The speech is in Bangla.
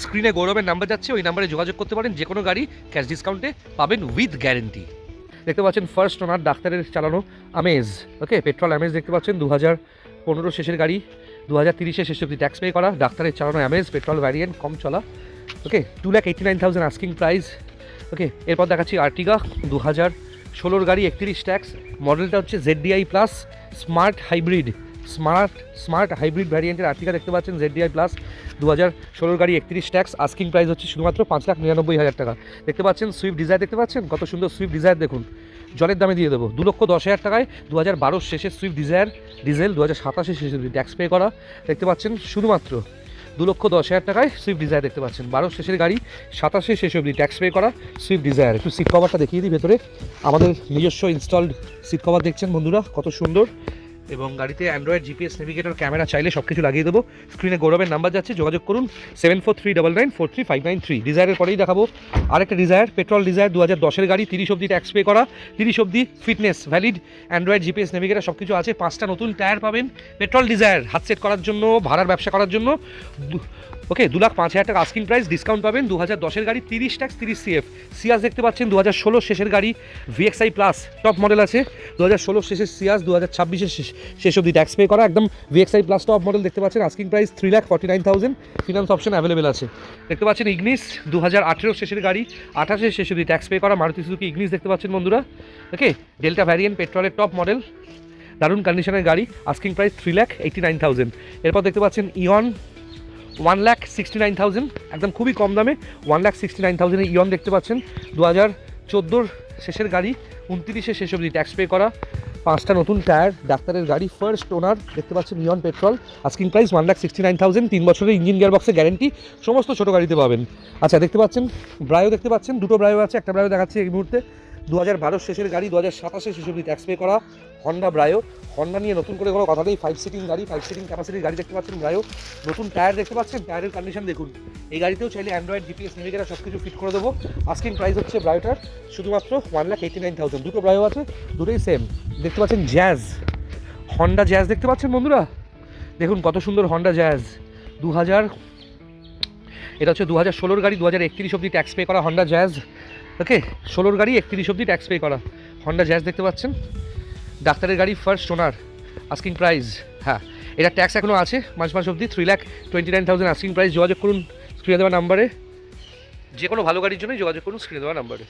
স্ক্রিনে গৌরবের নাম্বার যাচ্ছে, ওই নাম্বারে যোগাযোগ করতে পারেন। যে কোনো গাড়ি ক্যাশ ডিসকাউন্টে পাবেন উইথ গ্যারেন্টি। দেখতে পাচ্ছেন ফার্স্ট ওনার ডাক্তারের চালানো আমেজ, ওকে পেট্রোল আমেজ দেখতে পাচ্ছেন 2015 শেষের গাড়ি, 2030 শেষ অব্দি ট্যাক্স পে করা ডাক্তারের চালানো অ্যামেজ পেট্রোল ভ্যারিয়েন্ট, কম চলা, ওকে 2,89,000 আস্কিং প্রাইস। ওকে এরপর দেখাচ্ছি আর্টিগা 2016 গাড়ি, 31 ট্যাক্স, মডেলটা হচ্ছে ZDI plus smart hybrid, smart hybrid ভ্যারিয়েন্টের আর্টিগা দেখতে পাচ্ছেন ZDI প্লাস 2016 গাড়ি, 31 ট্যাক্স, আস্কিং প্রাইস হচ্ছে শুধুমাত্র 5,99,000 টাকা। দেখতে পাচ্ছেন সুইফট ডিজায়ার, দেখতে পাচ্ছেন কত সুন্দর সুইফট ডিজায়ার, দেখুন জলের দামে দিয়ে দেবো 2,10,000 টাকায়। 2012 শেষের সুইফট ডিজায়ার ডিজেল, 2027 শেষে ট্যাক্স পে করা, দেখতে পাচ্ছেন শুধুমাত্র 2,10,000 টাকায় সুইফট ডিজায়ার দেখতে পাচ্ছেন। 12 শেষের গাড়ি, 27 শেষ অবধি ট্যাক্স পে করা সুইফট ডিজায়ার। একটু সিট কভারটা দেখিয়ে দিই, ভেতরে আমাদের নিজস্ব ইনস্টলড সিট কভার দেখছেন বন্ধুরা কত সুন্দর, এবং গাড়িতে অ্যান্ড্রয়েড জিপিএস নেভিগেটর ক্যামেরা চাইলে সব কিছু লাগিয়ে দেবো। স্ক্রিনে গৌরবের নাম্বার যাচ্ছে, যোগাযোগ করুন 7439943593। ডিজায়ারের পরেই দেখাবো আরেকটা ডিজায়ার, পেট্রোল ডিজায়ার 2010 গাড়ি, 30 অবধি ট্যাক্স পে করা, 30 অবধি fitness valid, Android GPS navigator সব কিছু আছে। 5টা নতুন টায়ার পাবেন পেট্রোল ডিজায়ার, হাত সেট করার জন্য, ভাড়ার ব্যবসা করার জন্য। ওকে 2,05,000 টাকা আস্কিং প্রাইস, ডিসকাউন্ট পাবেন। 2010 গাড়ি, 30 ট্যাক্স, 30 সিএফ। সিয়াস দেখতে পাচ্ছেন 2016 শেষের গাড়ি, VXI প্লাস টপ মডেল আছে, 2016 শেষের সিয়াস, 2026 শেষ অবধি ট্যাক্স পে করা, একদম VXI প্লাস টপ মডেল দেখতে পাচ্ছেন, asking price 3,49,000, finance option available আছে। দেখতে পাচ্ছেন ইগনিস 2018 শেষের গাড়ি, 28 শেষ অবধি ট্যাক্স পে করা মারুতি সুজুকি ইগনিস দেখতে পাচ্ছেন বন্ধুরা। ওকে ডেল্টা ভ্যারিয়েন্ট পেট্রোলের টপ মডেল, দারুণ কন্ডিশনের গাড়ি, আস্কিং প্রাইস 3,89,000। এরপর দেখতে পাচ্ছেন ইয়ন 1,69,000, একদম খুবই কম দামে 1,69,000 ইয়ন দেখতে পাচ্ছেন। 2014 শেষের গাড়ি, 29 শেষ অবধি ট্যাক্স পে করা, 5টা নতুন টায়ার, ডাক্তারের গাড়ি, ফার্স্ট ওনার দেখতে পাচ্ছেন ইয়ন পেট্রোল, আস্কিং প্রাইস 1,69,000, 3 বছরের ইঞ্জিন গিয়ার বক্সে গ্যারেন্টি, সমস্ত ছোটো গাড়িতে পাবেন। আচ্ছা দেখতে পাচ্ছেন ব্রায়ো দেখতে পাচ্ছেন, দুটো ব্রায়ো আছে, একটা ব্রায়ো দেখাচ্ছি এই মুহূর্তে 2012 শেষের গাড়ি, 2027 শেষ অবধি ট্যাক্স পে করা হন্ডা ব্রায়ো। হন্ডা নিয়ে নতুন করে কোনো কথা নেই, 5 সিটিং গাড়ি, 5 সিটিং ক্যাপাসিটির গাড়ি দেখতে পাচ্ছেন ব্রায়ো। নতুন টায়ার দেখতে পাচ্ছেন, টায়ারের কন্ডিশন দেখুন। এই গাড়িতেও চাইলে অ্যান্ড্রয়েড জিপিএস নেভিগেটর সব কিছু ফিট করে দেবো। আস্কিং প্রাইস হচ্ছে ব্রায়োটার শুধুমাত্র 1,89,000। দুটো ব্রায়ো আছে, দুটোই সেম। দেখতে পাচ্ছেন জ্যাজ, হন্ডা জ্যাজ দেখতে পাচ্ছেন বন্ধুরা, দেখুন কত সুন্দর হন্ডা জ্যাজ। এটা হচ্ছে 2016 গাড়ি, 2031 অবধি ট্যাক্স পে করা হন্ডা জ্যাজ। ওকে 16 গাড়ি, 31 অবধি ট্যাক্স পে করা হন্ডা জ্যাজ দেখতে পাচ্ছেন, ডাক্তারের গাড়ি, ফার্স্ট ওনার, আস্কিং প্রাইস, হ্যাঁ এটা ট্যাক্স এখনও আছে মাস অবধি, 3,29,000 আস্কিং প্রাইস। যোগাযোগ করুন স্ক্রিনে দেওয়া নাম্বারে, যে কোনো ভালো গাড়ির জন্যই যোগাযোগ করুন স্ক্রিনে দেওয়া নাম্বারে।